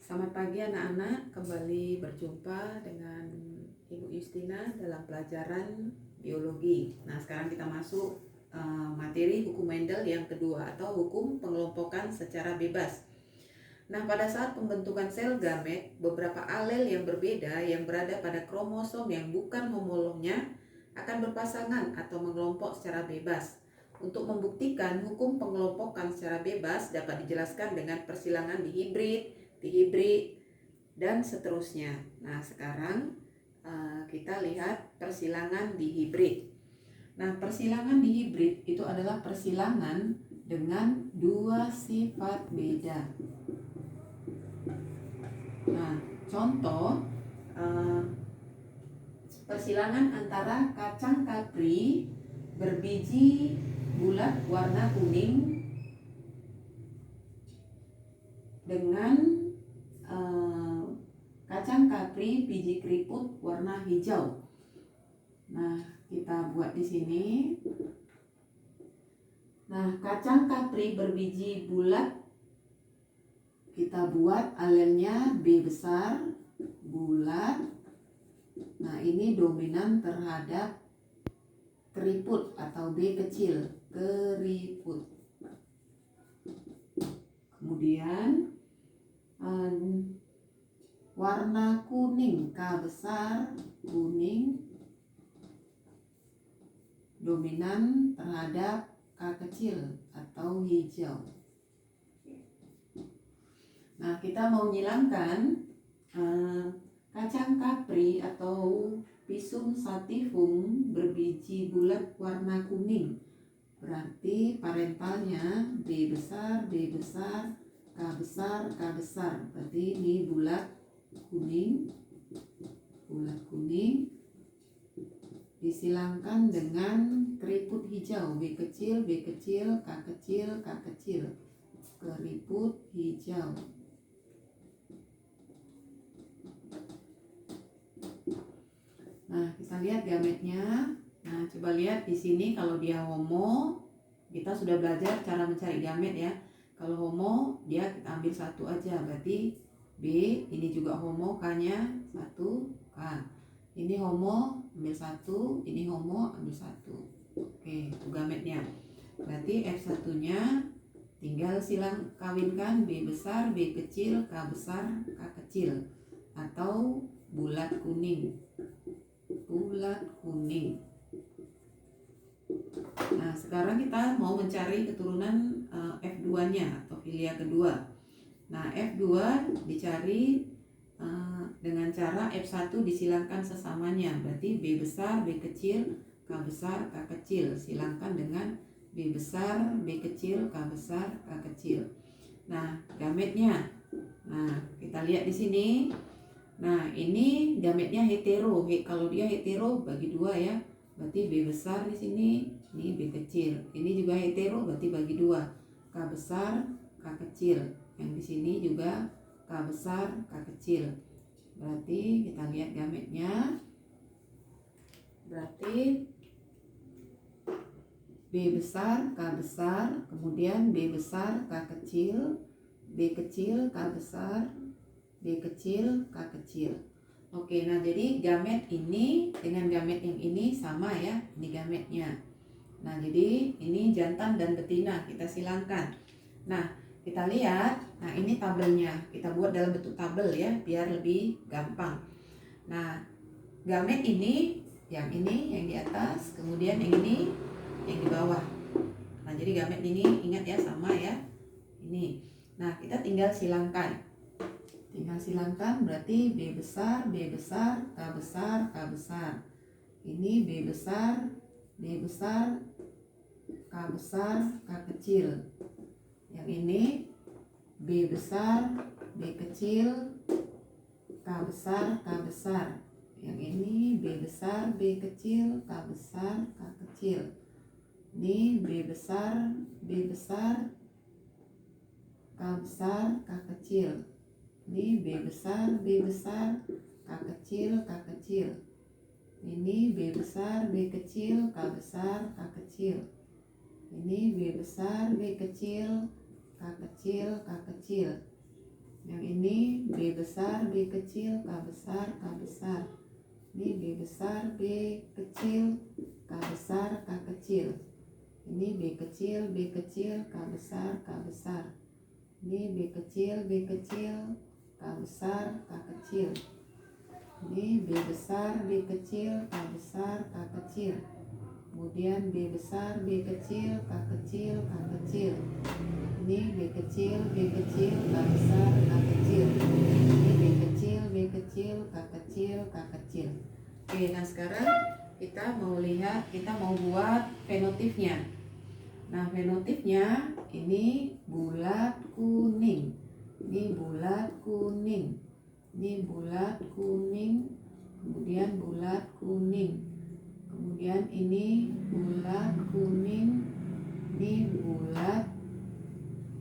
Selamat pagi anak-anak, kembali berjumpa dengan Ibu Justina dalam pelajaran biologi. Nah, sekarang kita masuk materi hukum Mendel yang kedua atau hukum pengelompokan secara bebas. Nah, pada saat pembentukan sel gamet, beberapa alel yang berbeda yang berada pada kromosom yang bukan homolognya akan berpasangan atau mengelompok secara bebas. Untuk membuktikan hukum pengelompokan secara bebas dapat dijelaskan dengan persilangan dihibrid, dan seterusnya. Nah, sekarang kita lihat persilangan dihibrid. Nah, persilangan dihibrid itu adalah persilangan dengan dua sifat beda. Nah, contoh persilangan antara kacang kapri berbiji bulat warna kuning dengan kacang kapri biji keriput warna hijau. Nah, kita buat di sini. Nah, kacang kapri berbiji bulat kita buat alelnya B besar, bulat. Nah, ini dominan terhadap keriput atau B kecil, keriput. Kemudian warna kuning K besar, kuning, dominan terhadap K kecil atau hijau. Nah, kita mau menghilangkan kacang kapri atau Pisum sativum berbiji bulat warna kuning. Berarti parentalnya B besar, B besar, K besar, K besar. Berarti ini bulat kuning, disilangkan dengan keriput hijau B kecil, B kecil, K kecil, K kecil, keriput hijau. Nah, kita lihat gametnya. Nah, coba lihat di sini kalau dia homo, kita sudah belajar cara mencari gamet ya. Kalau homo, dia kita ambil satu aja, berarti B. Ini juga homo, K-nya 1, K. Ini homo, ambil satu. Ini homo, ambil satu. Oke, itu gametnya. Berarti F1-nya tinggal silang kawinkan B besar, B kecil, K besar, K kecil. Atau bulat kuning. Nah, sekarang kita mau mencari keturunan F2-nya atau filia kedua. Nah, F2 dicari dengan cara F1 disilangkan sesamanya. Berarti B besar, B kecil, K besar, K kecil. Silangkan dengan B besar, B kecil, K besar, K kecil. Nah, gametnya. Nah, kita lihat di sini. Nah, ini gametnya hetero. Kalau dia hetero bagi dua ya. Berarti B besar di sini, ini B kecil. Ini juga hetero berarti bagi dua. K besar, K kecil. Yang di sini juga K besar, K kecil. Berarti kita lihat gametnya. Berarti B besar, K besar, kemudian B besar, K kecil, B kecil, K besar, B kecil, K kecil. Oke, nah jadi gamet ini dengan gamet yang ini sama ya. Ini gametnya. Nah, jadi ini jantan dan betina, kita silangkan. Nah, kita lihat. Nah, ini tabelnya. Kita buat dalam bentuk tabel ya, biar lebih gampang. Nah, gamet ini yang di atas, kemudian yang ini yang di bawah. Nah, jadi gamet ini ingat ya sama ya. Ini. Nah, kita tinggal silangkan. Berarti B besar, B besar, K besar, K besar. Ini B besar, B besar, K besar, K kecil. Yang ini B besar, B kecil, K besar, K besar. Yang ini B besar, B kecil, K besar, K kecil. Ini B besar, B besar, K besar, K kecil. Ini B besar, B besar, K kecil, K kecil. Ini B besar, B kecil, K besar, K kecil. Ini B besar, B kecil, K kecil, K kecil. Yang ini B besar, B kecil, K besar, K besar. Ini B besar, B kecil, K besar, K kecil. Ini B kecil, B kecil, K besar, K besar. Ini B kecil, B kecil, K besar, K kecil. Ini B besar, B kecil, K besar, K kecil. Kemudian B besar, B kecil, K kecil, K kecil. Ini B kecil, B kecil, K besar, K kecil. Ini B kecil, B kecil, K kecil, K kecil. Oke, nah sekarang kita mau buat fenotipnya. Nah, fenotipnya ini bulat kuning. Ini bulat kuning. Ini bulat kuning. Kemudian bulat kuning. Kemudian ini bulat kuning. Ini bulat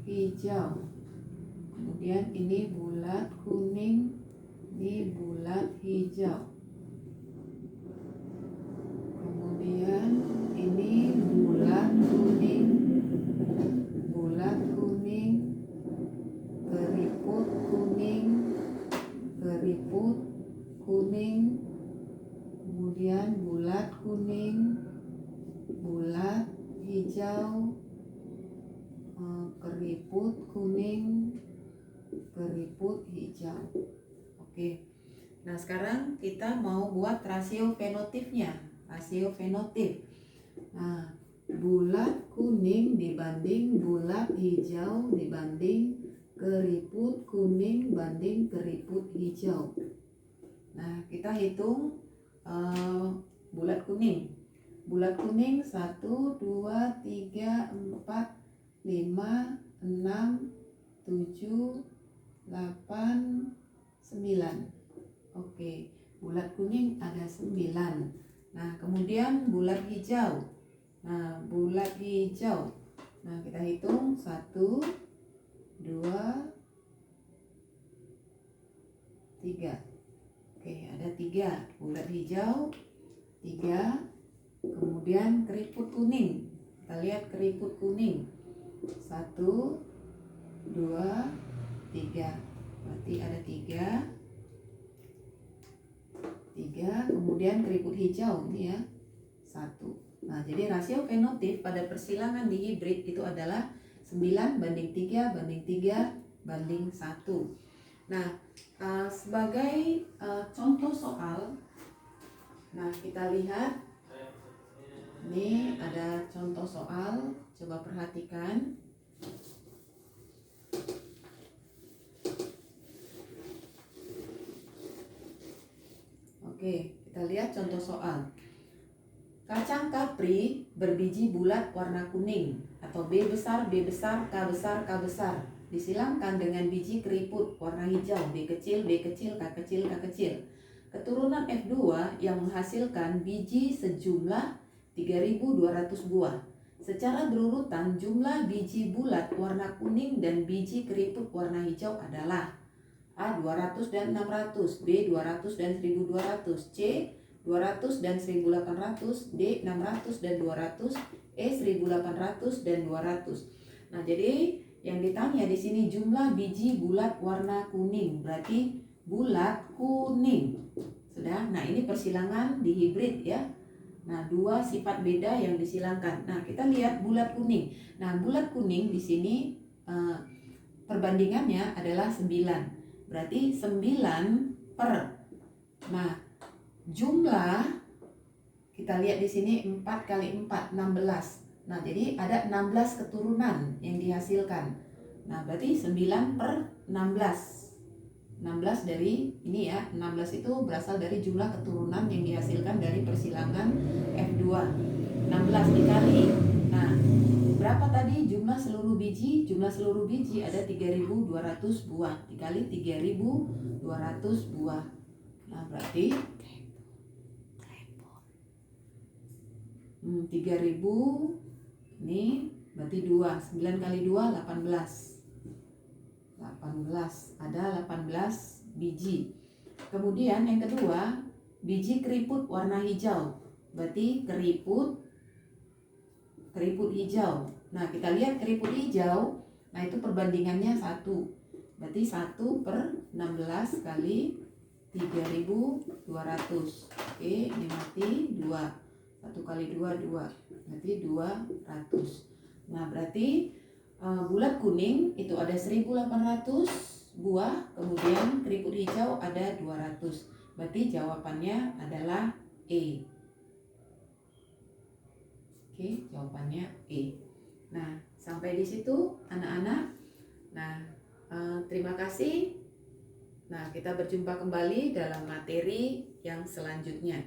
hijau. Kemudian ini bulat kuning. Ini bulat hijau. Kemudian ini bulat kuning, bulat kuning, keriput kuning, keriput kuning, kemudian bulat kuning, bulat hijau, keriput kuning, keriput hijau. Oke. Nah, sekarang kita mau buat rasio fenotipnya. Rasio fenotip. Nah, bulat kuning dibanding bulat hijau dibanding keriput kuning banding keriput hijau. Nah, kita hitung bulat kuning. Bulat kuning 1, 2, 3, 4, 5, 6, 7, 8, 9. Oke, bulat kuning ada 9. Nah, kemudian bulat hijau. Nah, bulat hijau. Nah, kita hitung 1, 2, 3. Oke, ada 3. Bulat hijau 3. Kemudian keriput kuning. Kita lihat keriput kuning. 1, 2, 3. Berarti ada 3. Kemudian keriput hijau ini ya 1. Nah, jadi rasio fenotip pada persilangan di hibrid itu adalah 9 banding 3 banding 3 banding 1. Nah, sebagai contoh soal, nah kita lihat ini ada contoh soal, coba perhatikan. Oke, kita lihat contoh soal. Kacang kapri berbiji bulat warna kuning atau B besar, B besar, K besar, K besar disilamkan dengan biji keriput warna hijau B kecil, B kecil, K kecil, K kecil. Keturunan F2 yang menghasilkan biji sejumlah 3.200 buah. Secara berurutan jumlah biji bulat warna kuning dan biji keriput warna hijau adalah A 200 dan 600, B 200 dan 1200, C 200 dan 1800, D 600 dan 200, E 1800 dan 200. Nah, jadi yang ditanya di sini jumlah biji bulat warna kuning, berarti bulat kuning. Sudah. Nah, ini persilangan di hibrid ya. Nah, 2 sifat beda yang disilangkan. Nah, kita lihat bulat kuning. Nah, bulat kuning di sini perbandingannya adalah 9. Berarti 9 per. Nah, jumlah kita lihat di sini 4 kali 4 16. Nah, jadi ada 16 keturunan yang dihasilkan. Nah, berarti 9 per 16. 16 dari ini ya, 16 itu berasal dari jumlah keturunan yang dihasilkan dari persilangan F2. 16 dikali. Nah, berapa tadi jumlah seluruh biji? Jumlah seluruh biji ada 3.200 buah. Dikali 3.200 buah. Nah, berarti 3.000 ini berarti 2. 9 kali 2 18. 18, ada 18 biji. Kemudian yang kedua, biji keriput warna hijau. Berarti keriput hijau. Nah, kita lihat keriput hijau. Nah, itu perbandingannya 1. Berarti berarti 1/16 kali 3.200. Oke, ini mati 2. 1 kali 2, 2. Berarti 200. Nah, berarti bulat kuning itu ada 1.800 buah, kemudian keriput hijau ada 200. Berarti jawabannya adalah E. Oke, jawabannya E. Nah, sampai di situ anak-anak. Nah, terima kasih. Nah, kita berjumpa kembali dalam materi yang selanjutnya.